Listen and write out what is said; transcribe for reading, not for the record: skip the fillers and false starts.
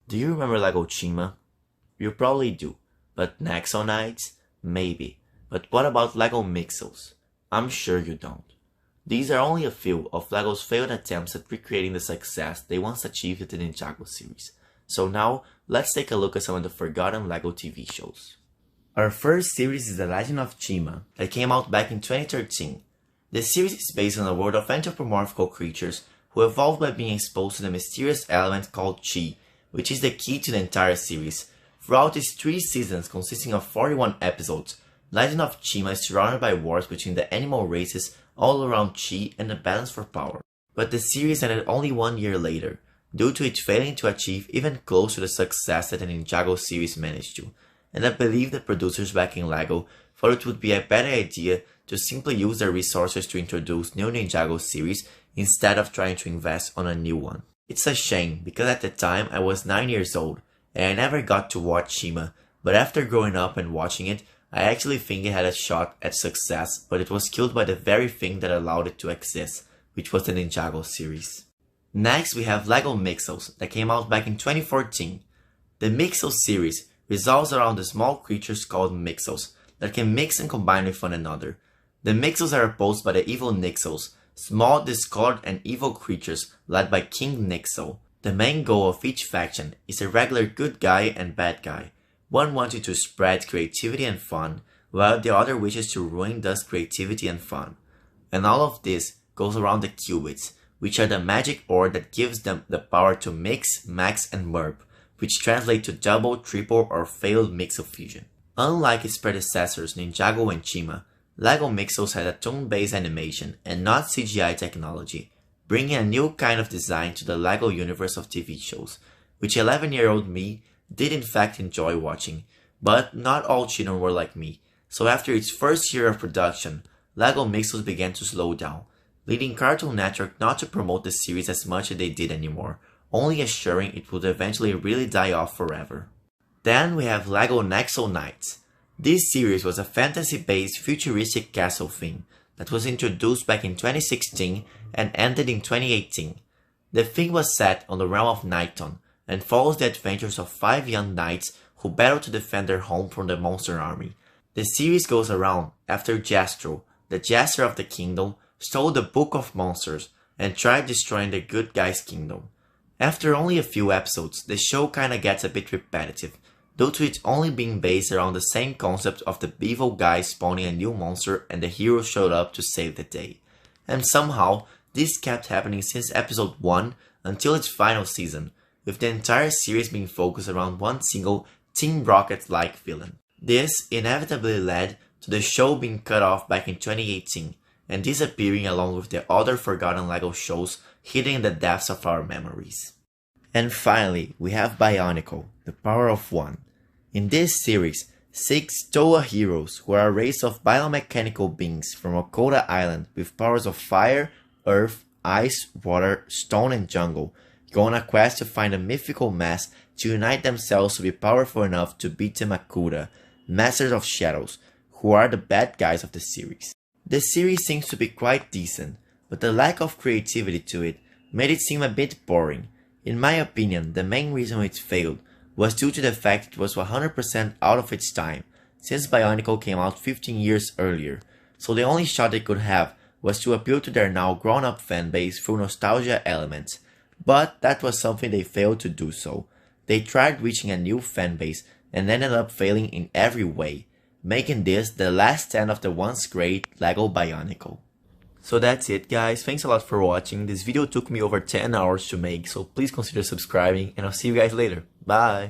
Do you remember Lego Chima? You probably do, but Nexo Knights? Maybe. But what about Lego Mixels? I'm sure you don't. These are only a few of Lego's failed attempts at recreating the success they once achieved with the Ninjago series. So now, let's take a look at some of the forgotten Lego TV shows. Our first series is The Legend of Chima, that came out back in 2013. The series is based on a world of anthropomorphical creatures who evolved by being exposed to the mysterious element called Chi, which is the key to the entire series. Throughout its 3 seasons consisting of 41 episodes, Legend of Chima is surrounded by wars between the animal races all around Chi and the balance for power. But the series ended only 1 year later, due to it failing to achieve even close to the success that the Ninjago series managed to, and I believe the producers back in Lego thought it would be a better idea to simply use their resources to introduce new Ninjago series instead of trying to invest on a new one. It's a shame because at the time I was 9 years old and I never got to watch Shima, but after growing up and watching it, I actually think it had a shot at success, but it was killed by the very thing that allowed it to exist, which was the Ninjago series. Next we have Lego Mixels that came out back in 2014. The Mixels series revolves around the small creatures called Mixels that can mix and combine with one another. The Mixels are opposed by the evil Nixels, small, discolored and evil creatures led by King Nexo. The main goal of each faction is a regular good guy and bad guy. One wanting to spread creativity and fun, while the other wishes to ruin thus creativity and fun. And all of this goes around the qubits, which are the magic ore that gives them the power to mix, max and merp, which translate to double, triple or failed mixel fusion. Unlike its predecessors Ninjago and Chima, Lego Mixels had a toon-based animation and not CGI technology, bringing a new kind of design to the Lego universe of TV shows, which 11-year-old me did in fact enjoy watching, but not all children were like me, so after its first year of production, Lego Mixels began to slow down, leading Cartoon Network not to promote the series as much as they did anymore, only assuring it would eventually really die off forever. Then we have Lego Nexo Knights. This series was a fantasy-based futuristic castle theme that was introduced back in 2016 and ended in 2018. The theme was set on the realm of Nighton and follows the adventures of 5 young knights who battle to defend their home from the monster army. The series goes around after Jastro, the Jester of the kingdom, stole the Book of Monsters and tried destroying the good guy's kingdom. After only a few episodes, the show kinda gets a bit repetitive, due to it only being based around the same concept of the evil guy spawning a new monster and the hero showed up to save the day. And somehow, this kept happening since episode 1 until its final season, with the entire series being focused around one single Team Rocket-like villain. This inevitably led to the show being cut off back in 2018 and disappearing along with the other forgotten Lego shows hidden in the depths of our memories. And finally, we have Bionicle, the Power of One. In this series, 6 Toa heroes who are a race of biomechanical beings from Okota Island with powers of fire, earth, ice, water, stone and jungle go on a quest to find a mythical mass to unite themselves to be powerful enough to beat the Makuta, Masters of Shadows, who are the bad guys of the series. The series seems to be quite decent, but the lack of creativity to it made it seem a bit boring. In my opinion, the main reason it failed was due to the fact it was 100% out of its time, since Bionicle came out 15 years earlier, so the only shot they could have was to appeal to their now grown-up fanbase through nostalgia elements, but that was something they failed to do so. They tried reaching a new fanbase and ended up failing in every way, making this the last stand of the once great Lego Bionicle. So that's it guys, thanks a lot for watching. This video took me over 10 hours to make, so please consider subscribing and I'll see you guys later. Bye!